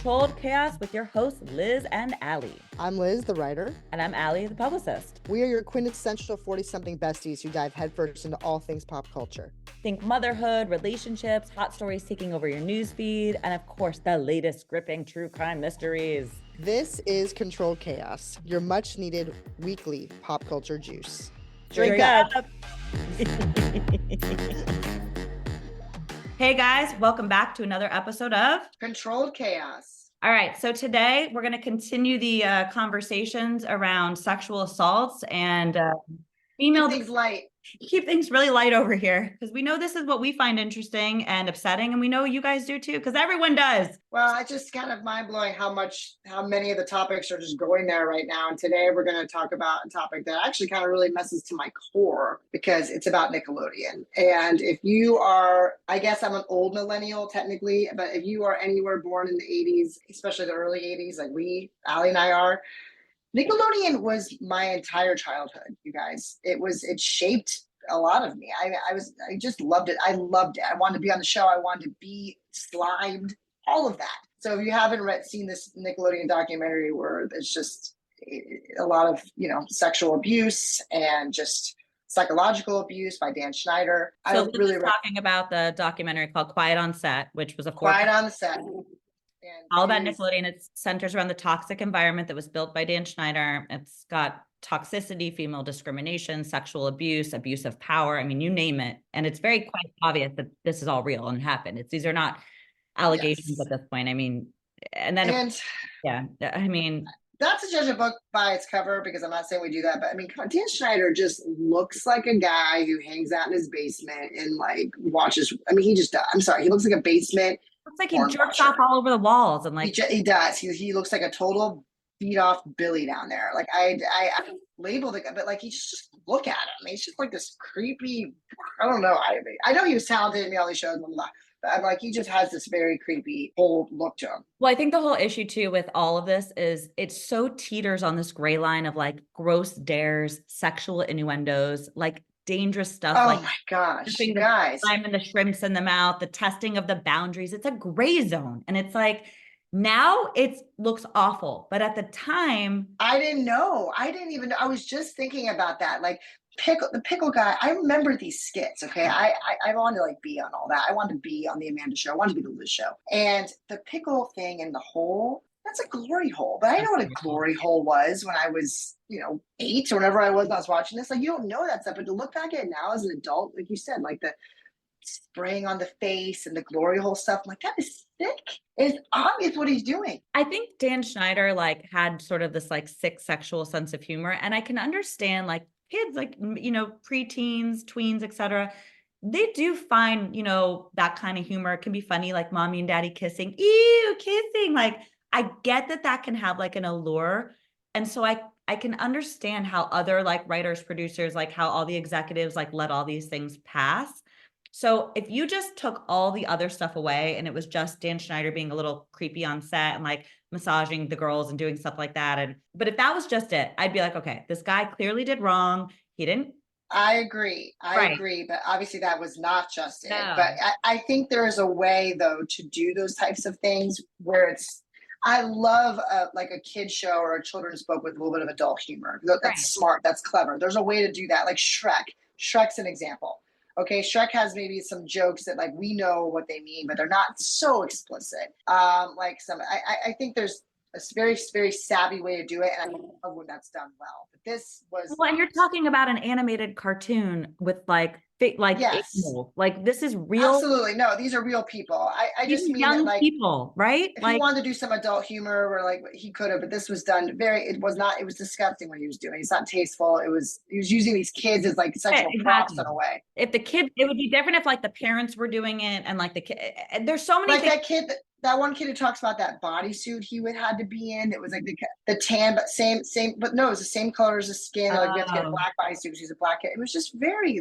Controlled Chaos with your hosts, Liz and Allie. I'm Liz, the writer. And I'm Allie, the publicist. We are your quintessential 40-something besties who dive headfirst into all things pop culture. Think motherhood, relationships, hot stories taking over your newsfeed, and of course, the latest gripping true crime mysteries. This is Controlled Chaos, your much-needed weekly pop culture juice. Drink up! Hey guys, welcome back to another episode of Controlled Chaos. All right, so today we're going to continue the conversations around sexual assaults and female. Keep things light. Keep things really light over here because we know this is what we find interesting and upsetting, and we know you guys do too because everyone does. Well, it's just kind of mind-blowing how many of the topics are just going there right now. And today we're going to talk about a topic that actually kind of really messes to my core because it's about Nickelodeon. And if you are, I guess I'm an old millennial technically, but if you are anywhere born in the 80s, especially the early 80s, like Allie and I are, Nickelodeon was my entire childhood, you guys. It shaped a lot of me. I just loved it. I loved it. I wanted to be on the show. I wanted to be slimed, all of that. So if you haven't seen this Nickelodeon documentary where it's just a lot of, sexual abuse and just psychological abuse by Dan Schneider. So Liz is talking about the documentary called Quiet on Set, which was Quiet on the Set. All about Nickelodeon. It centers around the toxic environment that was built by Dan Schneider. It's got toxicity, female discrimination, sexual abuse, abuse of power. I mean, you name it. And it's very quite obvious that this is all real and happened. These are not allegations at this point. I mean, not to judge a book by its cover, because I'm not saying we do that, but I mean, Dan Schneider just looks like a guy who hangs out in his basement and watches. I mean, he just does. I'm sorry. He looks like a basement. Looks like he jerks off all over the walls and he does. He looks like a total beat off Billy down there. I labeled it, but you just look at him. He's just like this creepy. I don't know. I know he was talented in all these shows, but I'm he just has this very creepy whole look to him. Well, I think the whole issue too with all of this is it so teeters on this gray line of gross dares, sexual innuendos, dangerous stuff. Oh my gosh, you guys. Climbing the shrimps in the mouth, the testing of the boundaries. It's a gray zone. And it's now it looks awful. But at the time, I didn't know. I didn't even know. I was just thinking about that. The pickle guy, I remember these skits, okay? I wanted to be on all that. I wanted to be on the Amanda show. I wanted to be the Liz show. And the pickle thing in the hole, that's a glory hole. But I know what a glory hole was when I was, 8 or whenever I was watching this. You don't know that stuff. But to look back at it now as an adult, like you said, the spraying on the face and the glory hole stuff, that is sick. It's obvious what he's doing. I think Dan Schneider had sort of this sick sexual sense of humor. And I can understand kids, preteens, tweens, etc. They do find, that kind of humor. It can be funny, mommy and daddy kissing. Ew, kissing. I get that can have an allure. And so I can understand how other writers, producers, how all the executives let all these things pass. So if you just took all the other stuff away and it was just Dan Schneider being a little creepy on set and massaging the girls and doing stuff like that. But if that was just it, I'd be okay, this guy clearly did wrong. He didn't. I agree. I agree. But obviously that was not just it. No. But I think there is a way though to do those types of things where I love a kid show or a children's book with a little bit of adult humor. That's smart. That's clever. There's a way to do that. Shrek. Shrek's an example. Okay, Shrek has maybe some jokes that we know what they mean, but they're not so explicit. I think there's a very, very savvy way to do it, and I love when that's done well. But this was and you're talking about an animated cartoon with yes. animals. This is real. Absolutely, no, these are real people. I just mean young people, right? If he wanted to do some adult humor, or he could have, but this was done it was disgusting what he was doing. It's not tasteful. He was using these kids as sexual props in a way. If the kids, it would be different if the parents were doing it and the kid. There's so many things. That one kid who talks about that bodysuit he had to be in. It was the tan, but same, but no, it was the same color as the skin. We have to get a black bodysuit because he's a black kid. It was just very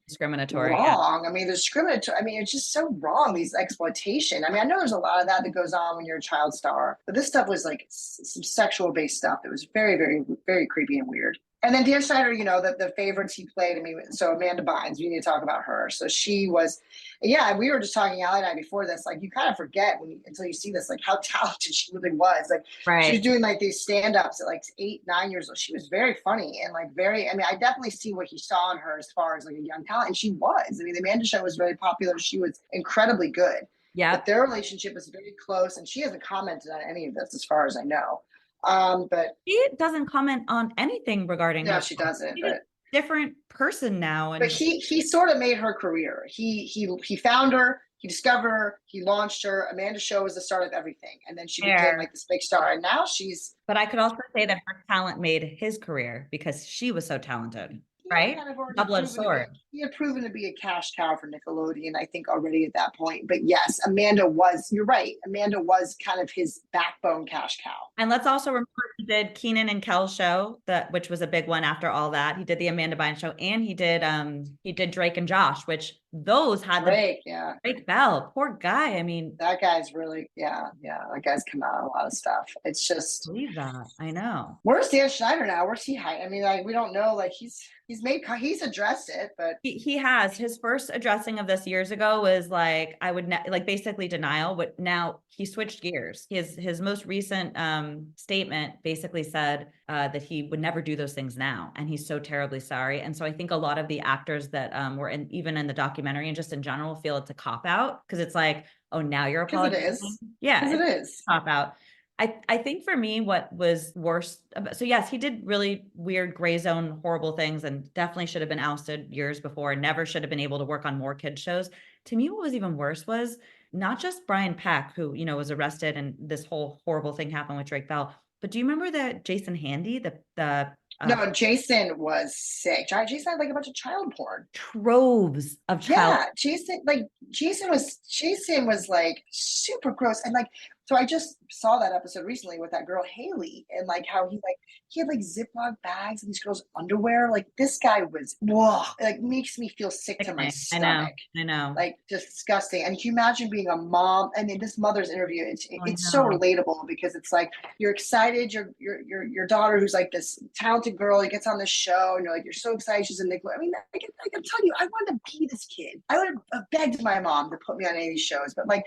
discriminatory. Wrong. Yeah. I mean, there's discriminatory. I mean, it's just so wrong. These exploitation. I mean, I know there's a lot of that goes on when you're a child star, but this stuff was some sexual based stuff. It was very, very, very creepy and weird. And then Dan Schneider, you know, the favorites he played. I mean, so Amanda Bynes, we need to talk about her. So she was, yeah, we were just talking, Allie and I, before this, like, you kind of forget until you see this, like, how talented she really was. Like, she was doing like these stand-ups at like 8, 9 years old. She was very funny and like I mean, I definitely see what he saw in her as far as like a young talent. And she was. I mean, the Amanda Show was very popular. She was incredibly good. Yeah. But their relationship was very close, and she hasn't commented on any of this as far as I know. But she doesn't comment on anything regarding no, her. she doesn't. She's But a different person now. And but he sort of made her career. He found her, he discovered her, he launched her. Amanda Show was the start of everything, and then she became like this big star. And now she's. But I could also say that her talent made his career because she was so talented. Right? Kind of double-edged sword. He had proven to be a cash cow for Nickelodeon, I think, already at that point. But yes, Amanda was, you're right. Amanda was kind of his backbone cash cow. And let's also remember he did Keenan and Kel's show, which was a big one after all that. He did the Amanda Bynes show, and he did Drake and Josh, which those had Drake Bell. Poor guy. I mean, that guy's really, that guy's come out a lot of stuff. It's just, believe that. I know. Where's Dan Schneider now? Where's he hiding? I mean, like, we don't know. Like, he's addressed it, but he has. His first addressing of this years ago was like, I would like basically denial, but now he switched gears. His most recent statement basically said that he would never do those things now, and he's so terribly sorry. And so I think a lot of the actors that were even in the documentary and just in general feel it's a cop out, because it's like, oh, now you're apologizing. It is. Yeah, it is cop out. I think for me, what was worse, so yes, he did really weird gray zone, horrible things, and definitely should have been ousted years before, and never should have been able to work on more kids shows. To me, what was even worse was not just Brian Peck, who, you know, was arrested and this whole horrible thing happened with Drake Bell, but do you remember that Jason Handy, no, Jason was sick. Jason had like a bunch of child porn. Troves of child. Yeah, Jason was like super gross. And like, so I just saw that episode recently with that girl Haley, and like how he had like Ziploc bags and these girls' underwear. Like, this guy was, whoa, like, makes me feel sick to my stomach. I know. Like, disgusting. And can you imagine being a mom? And in this mother's interview, it's so relatable, because it's like, you're excited, your daughter, who's like this talented girl, gets on this show, and you're like, you're so excited she's in Nickelodeon. I mean, I can tell you, I wanted to be this kid. I would have begged my mom to put me on any of these shows, but like,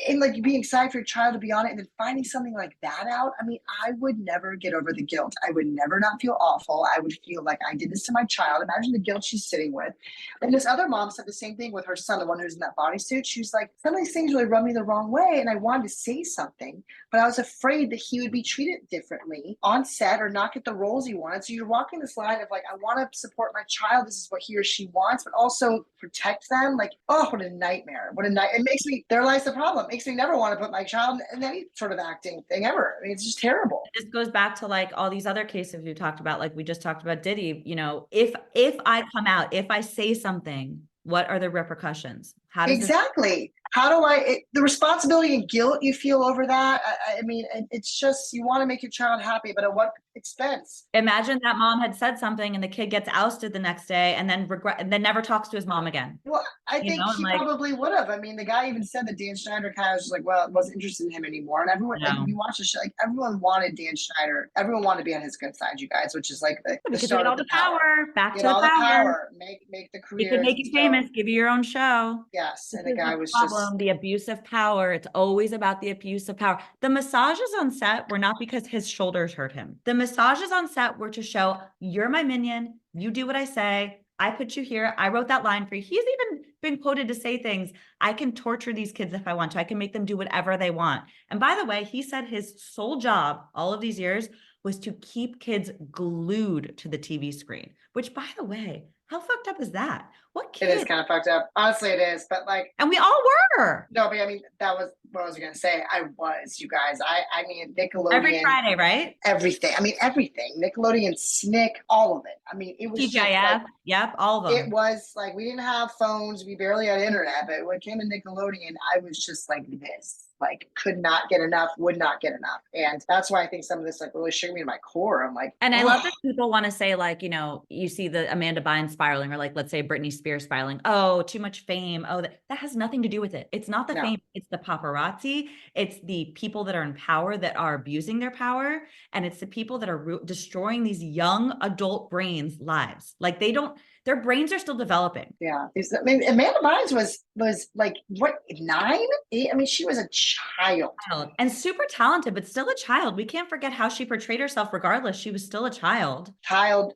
and like being excited for your child to be on it, and then finding something like that out. I mean, I would never get over the guilt. I would never not feel awful. I would feel like I did this to my child. Imagine the guilt she's sitting with. And this other mom said the same thing with her son, the one who's in that bodysuit. She was like, some of these things really rub me the wrong way, and I wanted to say something, but I was afraid that he would be treated differently on set or not get the roles he wanted. So you're walking this line of like, I want to support my child. This is what he or she wants, but also protect them. Like, oh, what a nightmare. What a night. It makes me, there lies the problem. It makes me never want to put my child in any sort of acting thing ever. I mean, it's just terrible. This goes back to like all these other cases you talked about, like we just talked about Diddy. You know, if I come out, if I say something, what are the repercussions? How does exactly? How do the responsibility and guilt you feel over that? I mean, it's just, you want to make your child happy, but at what expense? Imagine that mom had said something and the kid gets ousted the next day and then never talks to his mom again. Well, I think he probably would have. I mean, the guy even said that Dan Schneider kind of was just like, well, wasn't interested in him anymore. And everyone, like, if you watch the show, like, everyone wanted Dan Schneider. Everyone wanted to be on his good side, you guys, which is like the start of the power. Back to the power. Make the career. You can make you famous. Give you your own show. Yes, and the guy was just the abuse of power. It's always about the abuse of power. The massages on set were not because his shoulders hurt him. The massages on set were to show, you're my minion. You do what I say. I put you here. I wrote that line for you. He's even been quoted to say things. I can torture these kids if I want to. I can make them do whatever they want. And by the way, he said his sole job all of these years was to keep kids glued to the TV screen, which, by the way, how fucked up is that? What kid? It is kind of fucked up. Honestly, it is. But like, and we all were. No, but I mean, that was what I was going to say. I was, you guys. I mean, Nickelodeon. Every Friday, right? Everything. I mean, everything. Nickelodeon, Snick, all of it. I mean, it was TGIF. like, yep, all of them. It was like, we didn't have phones. We barely had internet. But when it came to Nickelodeon, I was just like this. like could not get enough, would not get enough. And that's why I think some of this like really shook me to my core. I'm like, and I love that people want to say, like, you know, you see the Amanda Bynes spiraling, or like, let's say Britney Spears spiraling. Oh, too much fame. Oh, that has nothing to do with it. It's not the fame. It's the paparazzi. It's the people that are in power that are abusing their power. And it's the people that are destroying these young adult brains' lives. Like their brains are still developing. Yeah. I mean, Amanda Bynes was like, what, 9? 8? I mean, she was a child. And super talented, but still a child. We can't forget how she portrayed herself regardless. She was still a child.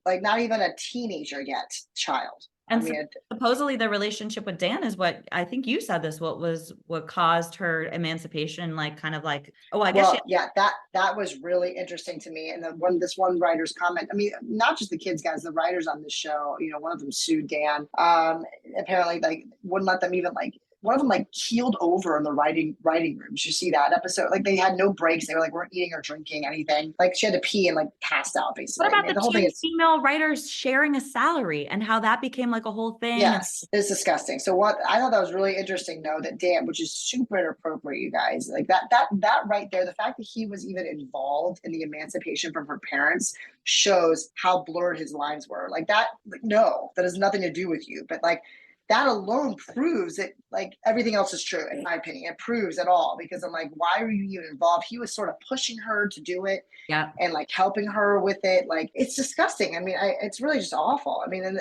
Like not even a teenager yet, child. And supposedly the relationship with Dan is what, I think you said this, what caused her emancipation, like kind of like, that was really interesting to me. And this one writer's comment, I mean, not just the kids, guys, the writers on this show, you know, one of them sued Dan, apparently like wouldn't let them even like, one of them like keeled over in the writing rooms. You see that episode? Like they had no breaks. They were like weren't eating or drinking anything. Like she had to pee and like passed out basically. What about the whole two female writers sharing a salary and how that became like a whole thing? Yes, it's disgusting. So what I thought that was really interesting though, that Dan, which is super inappropriate, you guys, like that right there, the fact that he was even involved in the emancipation from her parents shows how blurred his lines were. Like that, like, no, that has nothing to do with you. But like that alone proves that like everything else is true, in my opinion. It proves it all, because I'm like, why are you even involved? He was sort of pushing her to do it, and like helping her with it. Like it's disgusting. I mean, it's really just awful. I mean, and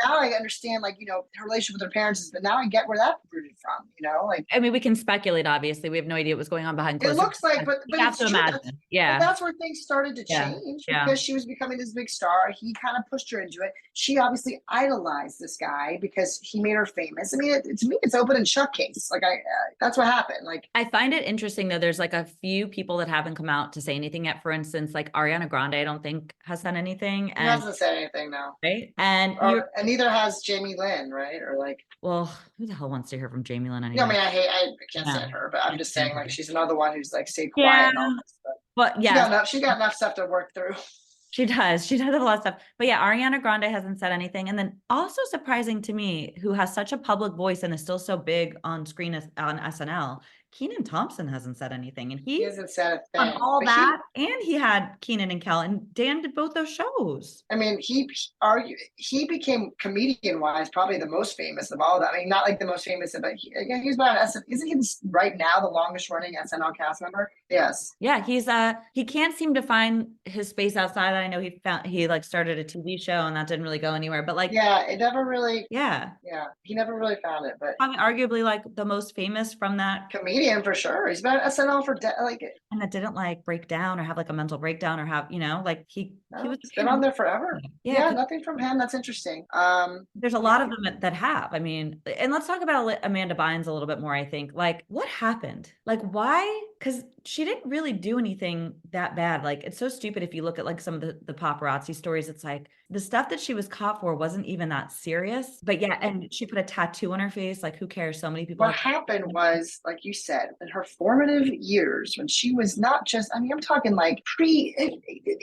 now I understand, like, you know, her relationship with her parents is, but now I get where that rooted from. You know, like I mean, we can speculate. Obviously, we have no idea what's going on behind closed doors. It looks like, but you have to imagine. That's where things started to change because she was becoming this big star. He kind of pushed her into it. She obviously idolized this guy because he made her famous. I mean, to me, it's open and shut case. Like that's what happened. Like I find it interesting though. There's like a few people that haven't come out to say anything yet. For instance, like Ariana Grande, I don't think has done anything. And hasn't said anything now, right? And neither has Jamie Lynn, right? Or like, well, who the hell wants to hear from Jamie Lynn anyway? No, I mean, I can't say her, but I'm just saying, like, she's another one who's like stayed quiet and all this. But yeah, she got enough stuff to work through. She does. She does have a lot of stuff. But yeah, Ariana Grande hasn't said anything. And then also surprising to me, who has such a public voice and is still so big on screen on SNL, Kenan Thompson hasn't said anything. And he hasn't said a thing. On all that. And he had Kenan and Kel, and Dan did both those shows. I mean, he became comedian-wise probably the most famous of all of that. I mean, not like the most famous, but he's about SNL. Isn't he right now the longest-running SNL cast member? Yes. Yeah, he can't seem to find his space outside. I know he like started a TV show and that didn't really go anywhere. But like, it never really. Yeah, he never really found it. But probably arguably like the most famous from that comedian for sure. He's been at SNL for like it. And that didn't like break down or have like a mental breakdown or have, you know, like he was been on there forever. Yeah, nothing from him. That's interesting. There's a lot of them that have. I mean, and let's talk about Amanda Bynes a little bit more. I think, like, what happened? Like, why? Because she didn't really do anything that bad. Like, it's so stupid if you look at like some of the paparazzi stories. It's like the stuff that she was caught for wasn't even that serious. But yeah, and she put a tattoo on her face. Like, who cares? So many people. What happened was, like you said, in her formative years, when she was not just, I mean, I'm talking like 8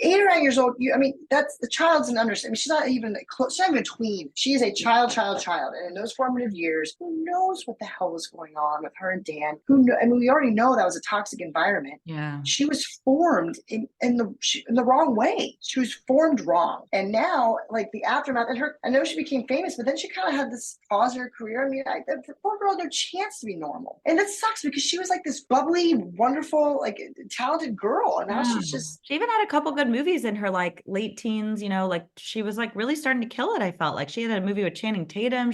or 9 years old. I mean, that's the child's an understanding. I mean, she's not even close. She's not even a tween. She is a child. And in those formative years, who knows what the hell was going on with her and Dan? I mean, we already know that was a toxic environment. Yeah. She was formed in the wrong way. She was formed wrong. And now, like the aftermath, and I know she became famous, but then she kind of had this pause in her career. I mean, the poor girl had no chance to be normal. And that sucks because she was like this bubbly, wonderful, like talented girl. And now she even had a couple good movies in her like late teens, you know, like she was like really starting to kill it. I felt like she had a movie with Channing Tatum.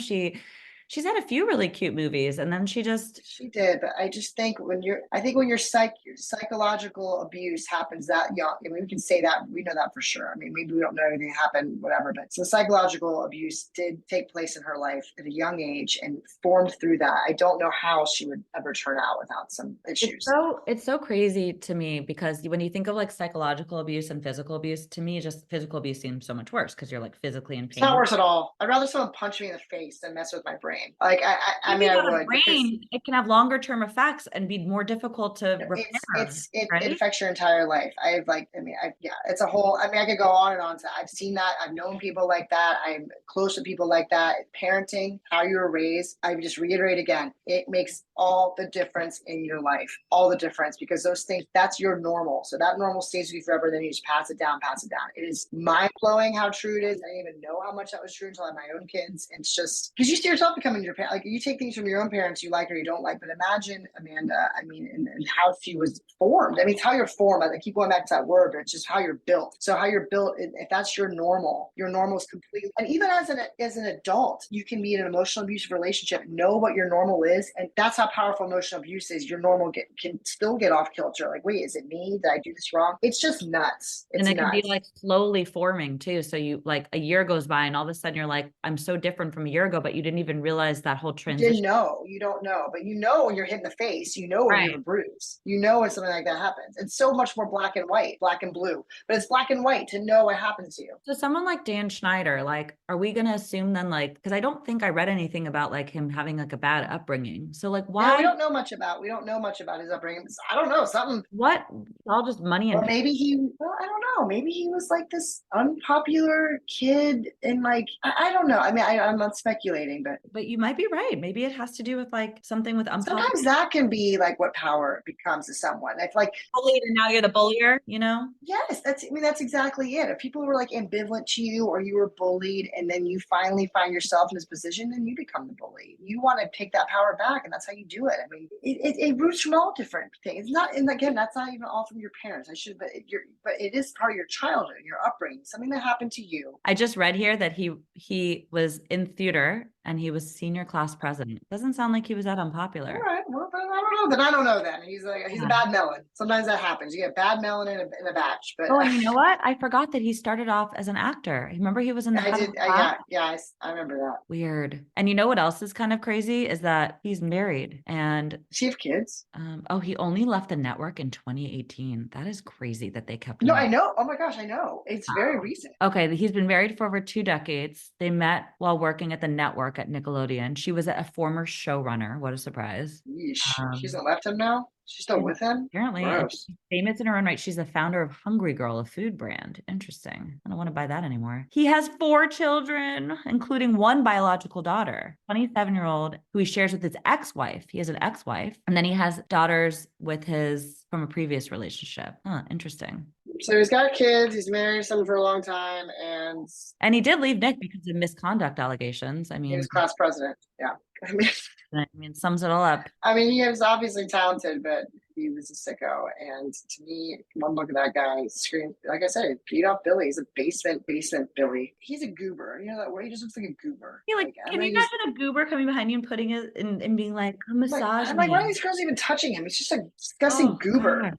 She's had a few really cute movies, and then she did. But I just think when your psychological abuse happens that young, I mean, we can say that, we know that for sure. I mean, maybe we don't know everything happened, whatever, but so psychological abuse did take place in her life at a young age and formed through that. I don't know how she would ever turn out without some issues. It's so crazy to me because when you think of like psychological abuse and physical abuse, to me, just physical abuse seems so much worse because you're like physically in pain. It's not worse at all. I'd rather someone punch me in the face than mess with my brain. brain. Like, I mean, I About a would, because brain, it can have longer term effects and be more difficult to repair, it right? affects your entire life. Yeah, it's a whole, I mean, I could go on and on to, I've seen that. I've known people like that. I'm close to people like that. Parenting, how you were raised. I just reiterate again, it makes all the difference in your life, all the difference, because those things, that's your normal. So that normal stays with you forever. Then you just pass it down, pass it down. It is mind blowing how true it is. I didn't even know how much that was true until I had my own kids. It's just because you see yourself becoming your parent. Like, you take things from your own parents you like or you don't like, but imagine Amanda, I mean, and how she was formed. I mean, it's how you're formed. I keep going back to that word, but it's just how you're built. So how you're built, if that's your normal is completely, and even as an adult, you can be in an emotional abusive relationship, know what your normal is. And that's how powerful emotional abuse is. Your normal can still get off kilter. Like, wait, is it me? Did I do this wrong? It's just nuts. It's and it nuts. can be like slowly forming too. So you like a year goes by and all of a sudden you're like, I'm so different from a year ago, but you didn't even realize that whole transition. You don't know, but you know when you're hit in the face, you know when you have a bruise, you know when something like that happens. It's so much more black and white, black and blue, but it's black and white to know what happens to you. So someone like Dan Schneider, like, are we going to assume then, like, because I don't think I read anything about like him having like a bad upbringing. So like, why? Yeah, we don't know much about his upbringing. I don't know, something. What? All just money and. Or maybe I don't know. Maybe he was like this unpopular kid and like, I don't know. I mean, I'm not speculating, but you might be right. Maybe it has to do with like something with unpopular. Sometimes that can be like what power becomes to someone. It's like bullied and now you're the bullier, you know? Yes, that's exactly it. If people were like ambivalent to you or you were bullied and then you finally find yourself in this position, then you become the bully. You want to take that power back, and that's how you do it. I mean, it roots from all different things. It's not, and again, that's not even all from your parents. But it is part of your childhood, your upbringing, something that happened to you. I just read here that he was in theater and he was senior class president. Doesn't sound like he was that unpopular. All right, well, then I don't know. Then I don't know. Then he's a bad melon. Sometimes that happens. You get bad melon in a batch. But and you know what? I forgot that he started off as an actor. Remember, he was in the. I remember that. Weird. And you know what else is kind of crazy is that he's married and. Does he have kids? He only left the network in 2018. That is crazy that they kept. No, I know. Oh my gosh, I know. It's very recent. Okay, he's been married for over 2 decades. They met while working at the network at Nickelodeon. She was a former showrunner. What a surprise. She hasn't left him now? She's still with him? Apparently. She's famous in her own right. She's the founder of Hungry Girl, a food brand. Interesting. I don't want to buy that anymore. He has 4 children, including 1 biological daughter, 27-year-old, who he shares with his ex-wife. He has an ex-wife. And then he has daughters from a previous relationship. Interesting. So he's got kids, he's married to someone for a long time, and he did leave Nick because of misconduct allegations. I mean, he was class president. Yeah. I mean, sums it all up. I mean, he was obviously talented, but he was a sicko. And to me, one look at that guy scream, like I said, beat off Billy. He's a basement Billy. He's a goober. You know that way? He just looks like a goober. Yeah, can you imagine a goober coming behind you and putting it and being like, massage I'm like, why are these girls even touching him? He's just a disgusting goober.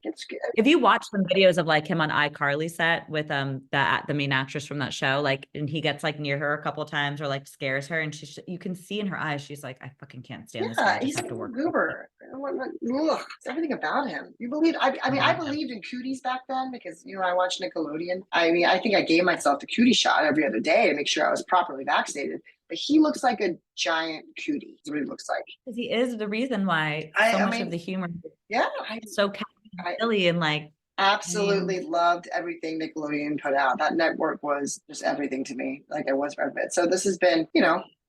If you watch some videos of like him on iCarly set with the main actress from that show, like, and he gets like near her a couple of times or like scares her, and you can see in her eyes, she's like, I fucking can't stand this guy. He's a goober. Ugh, everything about him. You believe? I mean, I believed in cooties back then because I watched Nickelodeon. I mean, I think I gave myself the cootie shot every other day to make sure I was properly vaccinated. But he looks like a giant cootie. That's what he looks like. Because he is the reason why much of the humor. Yeah, so silly and like. Absolutely loved everything Nickelodeon put out. That network was just everything to me. Like, I was every bit. So this has been,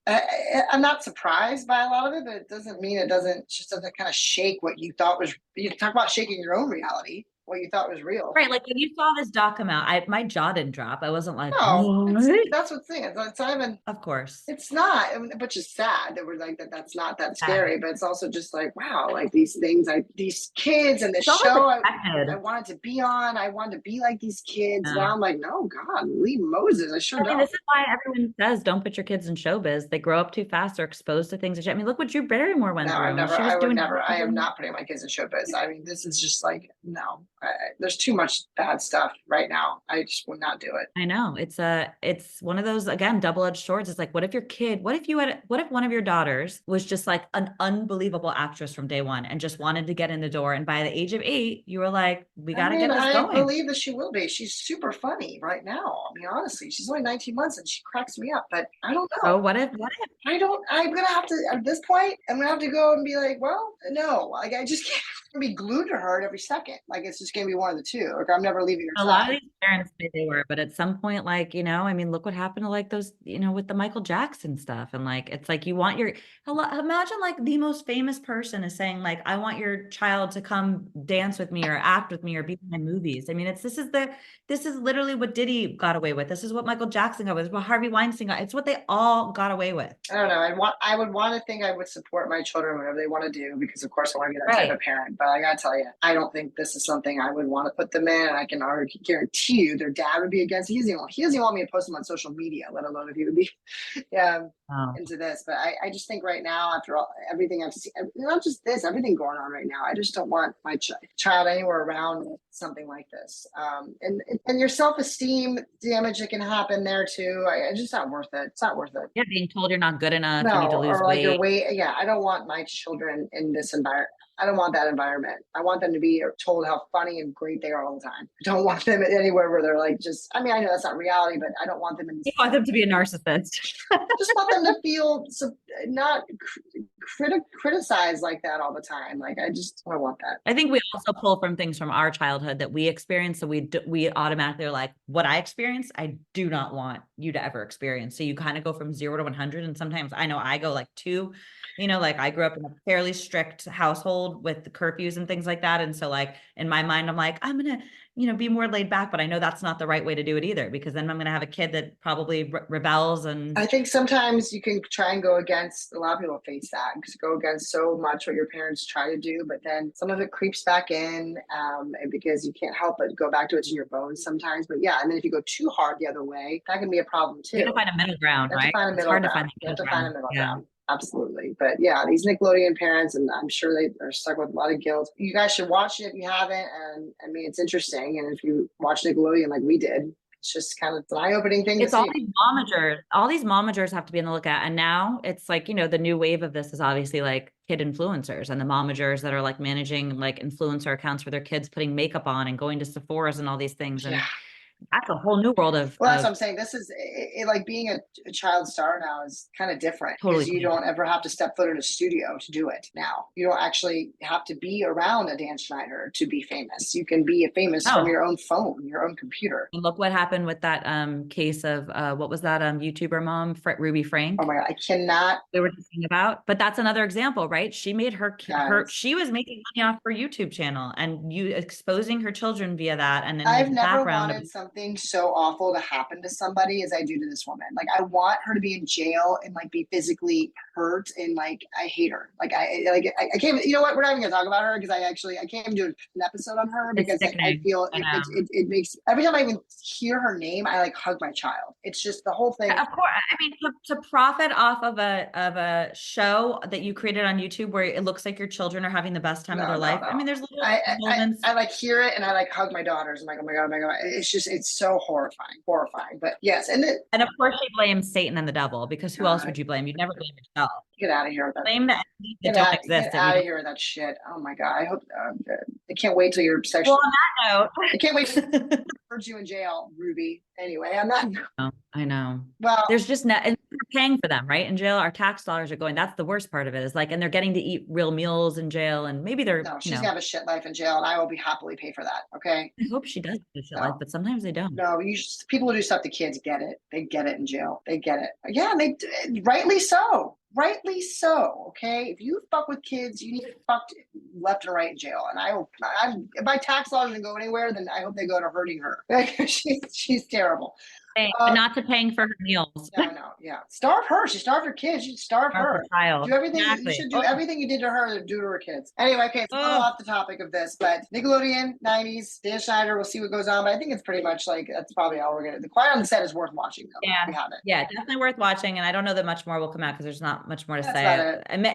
I'm not surprised by a lot of it, but it doesn't mean it doesn't kind of shake what you thought was. You talk about shaking your own reality, what you thought was real. Right. Like when you saw this doc come out, my jaw didn't drop. I wasn't like, no, that's what's the thing. It's not even, of course. It's not, but it's sad that we're like that's not that scary, but it's also just like, wow, like these things, these kids and this show I wanted to be on. I wanted to be like these kids. Now I'm like, no, God, leave Moses. I sure don't. This is why everyone says don't put your kids in showbiz. They grow up too fast. They're exposed to things. I mean, look what Drew Barrymore went through. I am not putting my kids in showbiz. I mean, this is just like, no. There's too much bad stuff right now. I just would not do it. I know it's one of those, again, double-edged swords. It's like, what if one of your daughters was just like an unbelievable actress from day one and just wanted to get in the door, and by the age of 8 you were like, we got to get this I going. believe that she will be. She's super funny right now. I mean, honestly, she's only 19 months and she cracks me up, but I don't know. So what if I'm gonna have to, at this point, I'm gonna have to go and be like, well, no, like I just can't be glued to her every second. Like it's just gonna be one of the two. Like I'm never leaving her a side. lot of these parents say they were, but at some point, like, I mean, look what happened to like those, with the Michael Jackson stuff. And like, it's like, you want imagine like the most famous person is saying like, I want your child to come dance with me or act with me or be in my movies. I mean, this is literally what Diddy got away with. This is what Michael Jackson got away with. It's what Harvey Weinstein got. It's what they all got away with. I don't know. I would want to think I would support my children whatever they want to do, because of course I want to be that type of parent. But I gotta tell you, I don't think this is something I would want to put them in. And I can already guarantee you their dad would be against. He doesn't want me to post them on social media, let alone if he would be into this. But I just think right now, after everything I've seen, not just this, everything going on right now, I just don't want my child anywhere around something like this. And your self-esteem damage that can happen there too. It's just not worth it. It's not worth it. Yeah, being told you're not good enough, No, you need to lose or like your weight. weight. Yeah, I don't want my children in this environment. I don't want that environment. I want them to be told how funny and great they are all the time. I don't want them anywhere where they're like I mean, I know that's not reality, but I don't want them in this. You want them to be a narcissist. Just want them to feel not criticized like that all the time. Like I don't want that. I think we also pull from things from our childhood that we experienced. So we automatically are like, what I experienced, I do not want you to ever experience. So you kind of go from 0 to 100. And sometimes I know I go like 2, like I grew up in a fairly strict household with the curfews and things like that. And so like in my mind, I'm like, I'm going to, be more laid back, but I know that's not the right way to do it either, because then I'm going to have a kid that probably rebels. And I think sometimes you can try and go against, a lot of people face that, because go against so much what your parents try to do, but then some of it creeps back in, and because you can't help but go back to it in your bones sometimes. But yeah, and then if you go too hard the other way, that can be a problem too. You have to find a middle ground, right? It's hard to find a middle ground. Absolutely. But yeah, these Nickelodeon parents, and I'm sure they are stuck with a lot of guilt. You guys should watch it if you haven't. And I mean, it's interesting. And if you watch Nickelodeon like we did, it's just kind of an eye-opening thing. It's all these momagers. All these momagers have to be on the lookout. And now it's like, the new wave of this is obviously like kid influencers and the momagers that are like managing like influencer accounts for their kids, putting makeup on and going to Sephora's and all these things. And that's a whole new world of. Well, that's what I'm saying. This is like being a child star now is kind of different, because you don't ever have to step foot in a studio to do it now. You don't actually have to be around a Dan Schneider to be famous. You can be famous from your own phone, your own computer. And look what happened with that case of what was that YouTuber mom, Ruby Frank? Oh my God, I cannot. They were talking about, but that's another example, right? She made she was making money off her YouTube channel, and you exposing her children via that. And then I've never wanted something so awful to happen to somebody as I do to this woman. Like I want her to be in jail and like be physically hurt, and like I hate her. Like I can't. You know what? We're not even gonna talk about her, because I can't even do an episode on her, because I feel it makes, every time I even hear her name, I like hug my child. It's just the whole thing. Of course, I mean, to profit off of a show that you created on YouTube where it looks like your children are having the best time of their life. I mean, there's little moments. I like hear it, and I like hug my daughters. I'm like, oh my God. It's so horrifying. But yes, and of course she blames Satan and the devil, because who else would you blame? You'd never blame yourself. Get out of here with that. Blame that don't exist. Get out of here with that shit. Oh my God. I hope I can't wait till you're sexually. Well, on that note, I can't wait to put you in jail, Ruby. Anyway, I'm not. I know. Well, there's just and we're paying for them, right? In jail, our tax dollars are going. That's the worst part of it, is like, and they're getting to eat real meals in jail, and maybe they're. No, she's gonna have a shit life in jail, and I will be happily pay for that. Okay. I hope she does have a shit life, but sometimes they don't. No, people who do stuff to kids get it. They get it in jail. They get it. Yeah, they rightly so. Rightly so. Okay. If you fuck with kids, you need to fuck left and right in jail. And if my tax laws doesn't go anywhere, then I hope they go to hurting her. She's terrible. But not to paying for her meals. No, yeah. Starve her. She starved her kids. You should starve her. Child. Do everything. Exactly. You should do everything you did to her, do to her kids. Anyway, okay, it's a little off the topic of this, but Nickelodeon, 90s, Dan Schneider, we'll see what goes on. But I think it's pretty much like, that's probably all we're going to. The Quiet on the Set is worth watching, though. Yeah. We have it. Yeah, definitely worth watching. And I don't know that much more will come out because there's not much more to That's say. about it. I mean,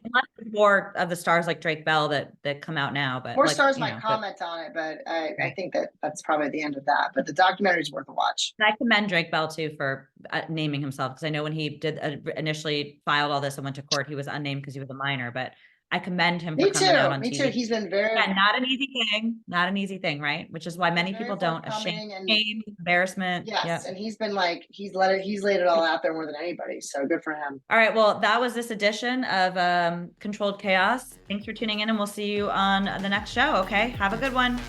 more of the stars like Drake Bell that come out now, but More like, stars you might know, comment on it, but I think that's probably the end of that. But the documentary is worth a watch. I commend Drake Bell too for naming himself, because I know when he did initially filed all this and went to court, he was unnamed because he was a minor. But I commend him for coming out on Me TV. too. He's been very not an easy thing, not an easy thing, right? Which is why many people don't. Shame, embarrassment. Yes, yep. And he's been like he's laid it all out there more than anybody. So good for him. All right, well, that was this edition of Controlled Chaos. Thanks for tuning in, and we'll see you on the next show. Okay, have a good one.